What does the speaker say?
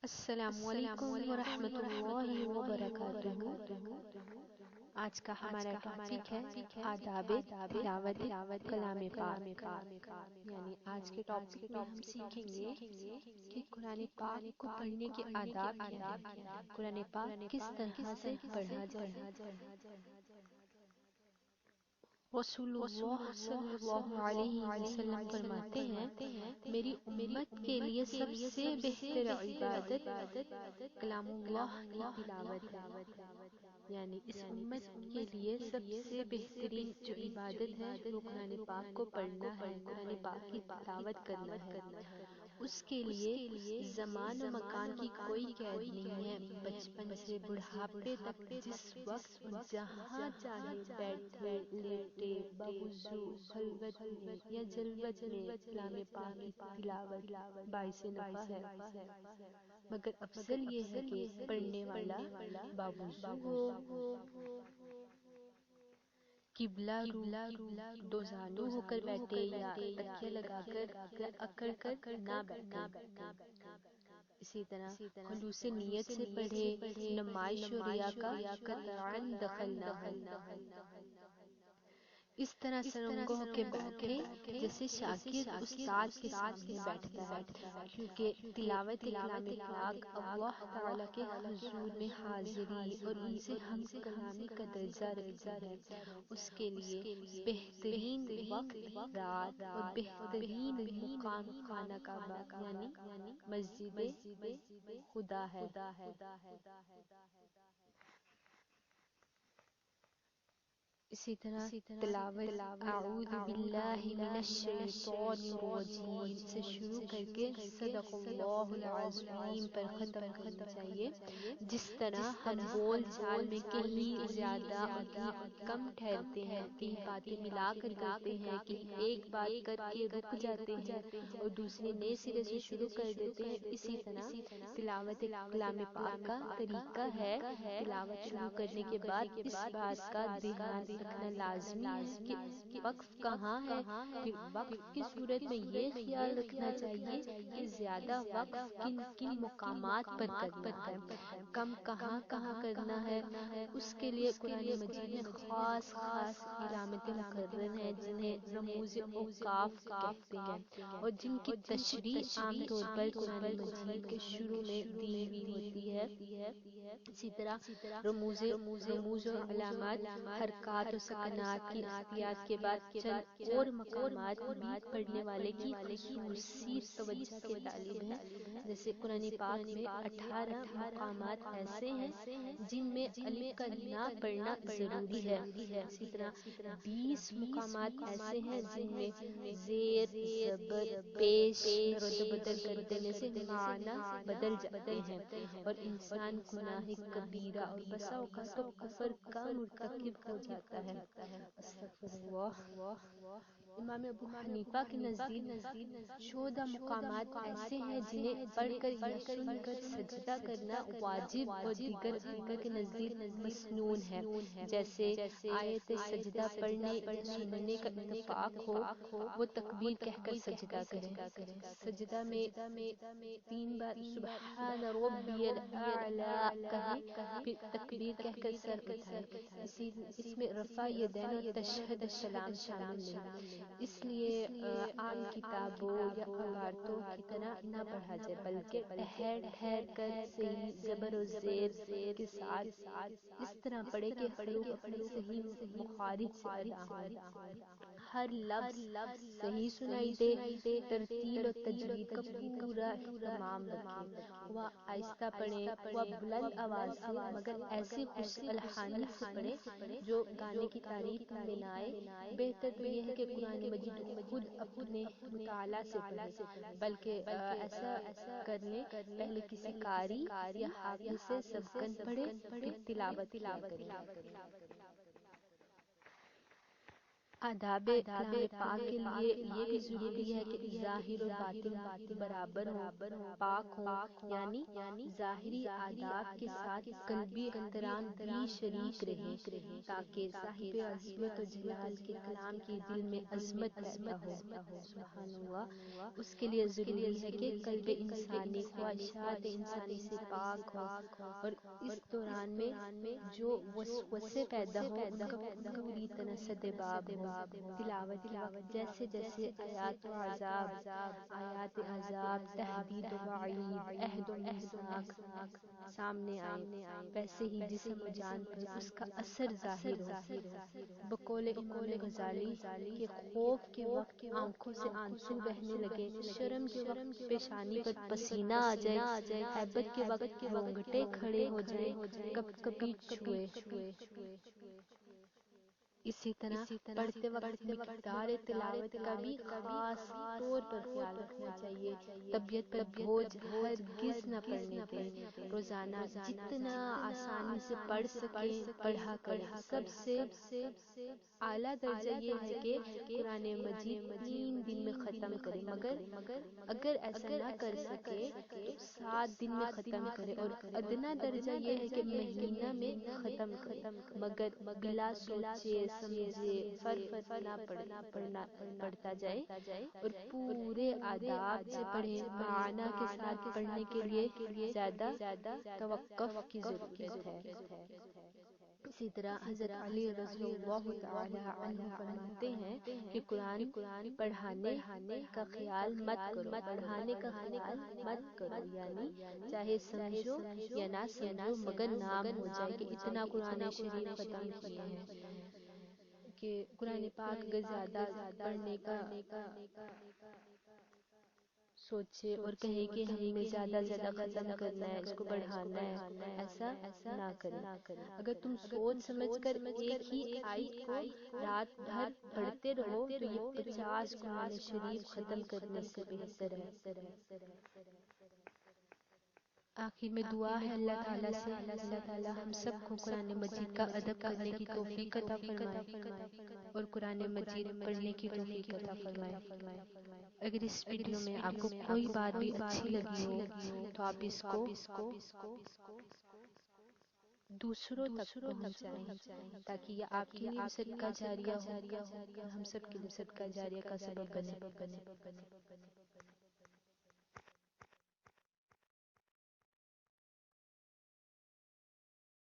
السلام علیکم ورحمۃ اللہ وبرکاتہ۔ آج کا ہمارا ٹاپک ہے آداب تلاوت کلام پاک، یعنی آج کے ٹاپک میں ہم سیکھیں گے کہ قرآن پاک کو پڑھنے کے آداب کیا ہیں، قرآن پاک کس طرح سے پڑھا جائے۔ رسول اللہ صلی اللہ علیہ وسلم فرماتے ہیں، میری امت کے لیے سب سے بہتر عبادت کلام اللہ کی تلاوت ہے، یعنی اس امت کے لیے سب سے بہترین جو عبادت ہے وہ قرآن پاک کو پڑھنا ہے، قرآن پاک کی تلاوت کرنا ہے۔ اس کے لیے زمان و مکان کی کوئی قید نہیں ہے، بچپن سے بڑھاپے تک جس وقت جہاں چاہے بیٹھے لیٹے بوضو خلوت میں یا جلوت میں کلام پاک کی تلاوت باعث نفع ہے، مگر افضل یہ ہے کہ پڑھنے والا باوضو ہو، قبلہ رو دو زانو ہو کر بیٹھے یا تکیہ لگا کر یا اکڑ کر نہ بیٹھے۔ اسی طرح خلوص نیت سے پڑھے، نمائش و ریا کا قطعاً دخل نہ ہو۔ اس طرح سرنگو ہو کے بیٹھے جیسے شاگرد استاد کے سامنے بیٹھتا ہے، کیونکہ تلاوت کلام پاک اللہ تعالیٰ کے حضور میں حاضری اور ان سے ہم کلامی کا درجہ رکھتا ہے۔ اس کے لیے بہترین وقت رات اور بہترین مقام خانہ کعبہ یعنی مسجد خدا ہے۔ اسی طرح تلاوت اعوذ باللہ من الشیطان الرجیم سے شروع کر کے صدق اللہ العظیم پر ختم کرنا چاہیے۔ جس طرح ہم بول چال میں کہیں زیادہ اور کہیں کم ٹھہرتے ہیں، تین باتیں ملا کر کرتے ہیں کہ ایک بات کر کے رک جاتے ہیں اور دوسرے نئے سرے سے شروع کر دیتے ہیں، اسی طرح تلاوت کلام پاک کا طریقہ ہے۔ تلاوت شروع کرنے کے بعد اس بات کا دھیان رکھنا لازمی ہے کہ وقف کہاں ہے، پھر وقف کی صورت میں یہ خیال رکھنا چاہیے کہ زیادہ وقف کن کن مقامات پر کرنا ہے، کم کہاں کرنا ہے۔ اس کے لیے قرآن مجید میں خاص علامتیں مقرر ہیں جنہیں رموز اوقاف کہتے ہیں اور جن کی تشریح عام طور پر قرآن مجید کے شروع میں دی ہوئی ہوتی ہے۔ اسی طرح رموز و علامات، حرکات و سکنات کی احتیاط کے بعد چند اور مقامات بھی پڑھنے والے کی خصوصی توجہ کے طالب ہیں۔ جیسے قرآن پاک میں 18 مقامات ایسے ہیں جن میں الف کا نہ پڑھنا ضروری ہے۔ اسی طرح 20 مقامات ایسے ہیں جن میں زیر زبر پیش رد و بدل کر دینے سے معنی بدل جاتے ہیں اور انسان گناہ کبیرہ اور بسا اوقات تو کفر کا مرتکب ہو جاتا ہے۔ استغفر اللہ۔ امام ابو حنیفہ کے نزدیک 14 مقامات ایسے ہیں جنہیں پڑھ کر یا سن کر سجدہ کرنا واجب اور دیگر ائمہ کے نزدیک مسنون ہے، جیسے آیت سجدہ پڑھنے یا سننے کا اتفاق ہو وہ تکبیر کہہ کر سجدہ کریں۔ سجدہ میں 3 بار سبحان ربی الاعلی کہیں، پھر تکبیر کہہ کر سر اٹھائیں۔ اس میں رفع یدین اور تشہد السلام شامل نہیں، اس لیے عام کتابوں یا عبارتوں کی طرح نہ پڑھا جائے، بلکہ ٹھہر کر صحیح زبر و زیر کے ساتھ اس طرح پڑھے کہ حروف اپنے صحیح مخارج سے ادا ہوں، ہر لفظ صحیح سنائی دے، ترتیل و تجوید کا پورا اہتمام رکھیں، وہ آہستہ پڑھیں، وہ بلند آواز سے مگر ایسی خوش الحانی سے پڑھیں جو گانے کی تعریف میں نہ آئے۔ بہتر تو یہ ہے کہ قرآن مجید خود اپنے مطالعہ سے پڑھیں، بلکہ ایسا کر لیں پہلے کسی قاری یا حافظ سے سبقاً پڑھیں پھر تلاوت کیا کریں۔ آداب کلام پاک کے لیے یہ بھی ضروری ہے کہ ظاہر اور باطن برابر ہوں، پاک ہوں، یعنی ظاہری آداب کے ساتھ قلبی احترام بھی شریک رہے تاکہ صاحب عظمت و جلال کے کلام کی دل میں عظمت پیدا ہو۔ سبحان اللہ۔ اس کے لیے ضروری ہے کہ قلب انسانی خواہشات انسانی سے پاک ہو اور اس دوران میں جو وسوسے پیدا ہو ان کا پوری طرح سے دباب ہو۔ تلاوت کے وقت جیسے جیسے آیات و عذاب، تہدید و وعید، عہد و میثاق سامنے آئے، ویسے ہی جسم و جان پر اس کا اثر ظاہر ہو۔ بقول امام غزالی کہ خوف کے وقت آنکھوں سے آنسو بہنے لگے، شرم کے وقت پیشانی پر پسینہ آ جائے، ہیبت کے وقت رونگٹے کھڑے ہو جائیں، کب کبھی چھوئے۔ اسی طرح پڑھتے وقت مقدار تلاوت کا بھی خاص طور پر خیال رکھنا چاہیے، طبیعت پر بوجھ ہرگز نہ پڑنے دیں، روزانہ جتنا آسانی سے پڑھ سکیں پڑھا کریں۔ سب سے اعلیٰ درجہ یہ ہے کہ قرآن مجید 3 دن میں ختم کریں، مگر اگر ایسا نہ کر سکے تو 7 دن میں ختم کریں، اور ادنا درجہ یہ ہے کہ مہینہ میں ختم کریں، مگر بلا سوچے سمجھے فرفت نہ پڑھتا جائے، اور پورے آداب سے پڑھیں۔ معنی کے ساتھ پڑھنے کے لیے زیادہ توقف کی ضرورت ہے۔ اسی طرح حضرت علی رضی اللہ تعالی عنہ فرماتے ہیں کہ قرآن پڑھانے کا خیال مت کرو، یعنی چاہے سمجھو یا نہ سمجھو مگر نام ہو جائے کہ اتنا قرآن شریف ختم کیے ہیں۔ کہ قرآن پاک اگر زیادہ پڑھنے کا سوچے اور کہے کہ ہمیں زیادہ ختم کرنا ہے، اس کو بڑھانا ہے، ایسا نہ کریں۔ اگر تم سوچ سمجھ کر ایک ہی آیت کو رات بھر پڑھتے رہو تو یہ 50 قرآن شریف ختم کرنے سے بہتر ہے۔ آخر میں دعا ہے اللہ تعالیٰ سے، اللہ تعالیٰ ہم سب کو قرآن مجید کا ادب کرنے کی توفیق عطا فرمائے اور قرآن مجید پڑھنے کی توفیق عطا فرمائے۔ اگر اس ویڈیو میں آپ کو کوئی بات بھی اچھی لگی ہو تو آپ اس کو دوسروں تک پہنچائیں تاکہ یہ آپ کے لیے صدقہ جاریہ ہو اور ہم سب کے لیے صدقہ جاریہ کا سبب بنے۔